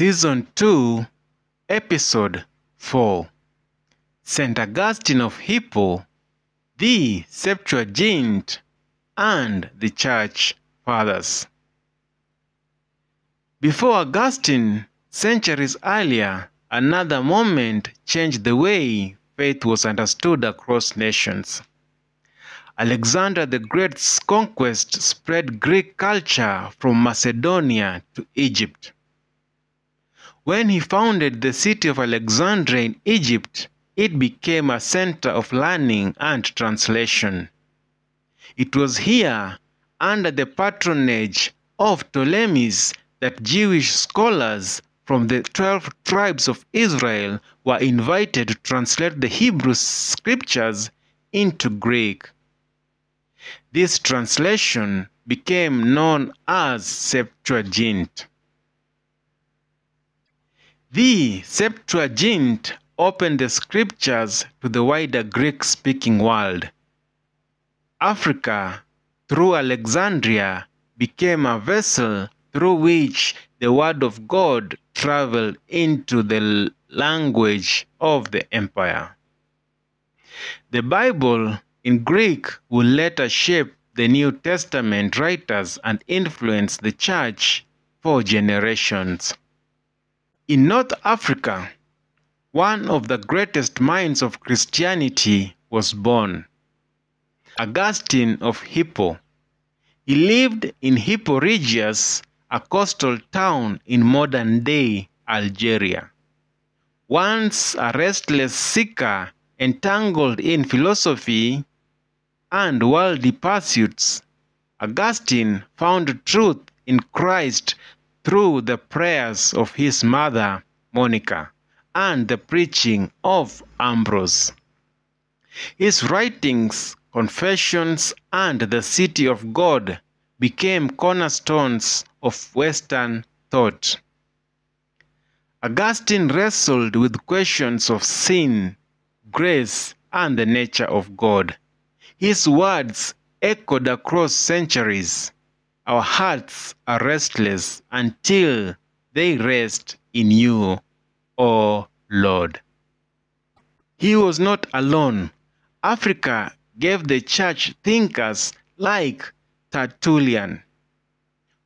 Season 2, Episode 4, St. Augustine of Hippo, the Septuagint, and the Church Fathers. Before Augustine, centuries earlier, another moment changed the way faith was understood across nations. Alexander the Great's conquest spread Greek culture from Macedonia to Egypt. When he founded the city of Alexandria in Egypt, it became a center of learning and translation. It was here, under the patronage of Ptolemies, that Jewish scholars from the 12 tribes of Israel were invited to translate the Hebrew scriptures into Greek. This translation became known as Septuagint. The Septuagint opened the scriptures to the wider Greek-speaking world. Africa, through Alexandria, became a vessel through which the word of God traveled into the language of the empire. The Bible in Greek would later shape the New Testament writers and influence the church for generations. In North Africa, one of the greatest minds of Christianity was born, Augustine of Hippo. He lived in Hippo Regius, a coastal town in modern-day Algeria. Once a restless seeker entangled in philosophy and worldly pursuits, Augustine found truth in Christ through the prayers of his mother, Monica, and the preaching of Ambrose. His writings, Confessions, and The City of God became cornerstones of Western thought. Augustine wrestled with questions of sin, grace, and the nature of God. His words echoed across centuries. Our hearts are restless until they rest in you, O Lord. He was not alone. Africa gave the church thinkers like Tertullian,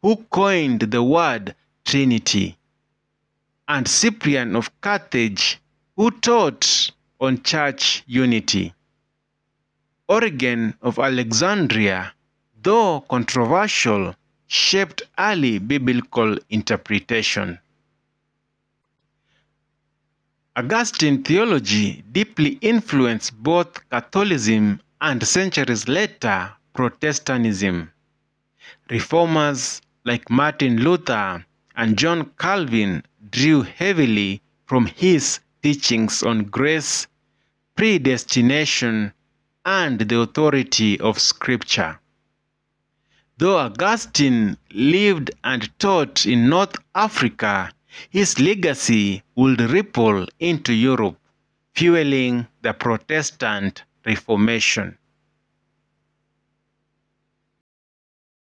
who coined the word Trinity, and Cyprian of Carthage, who taught on church unity. Origen of Alexandria, though controversial, shaped early biblical interpretation. Augustine theology deeply influenced both Catholicism and, centuries later, Protestantism. Reformers like Martin Luther and John Calvin drew heavily from his teachings on grace, predestination, and the authority of Scripture. Though Augustine lived and taught in North Africa, his legacy would ripple into Europe, fueling the Protestant Reformation.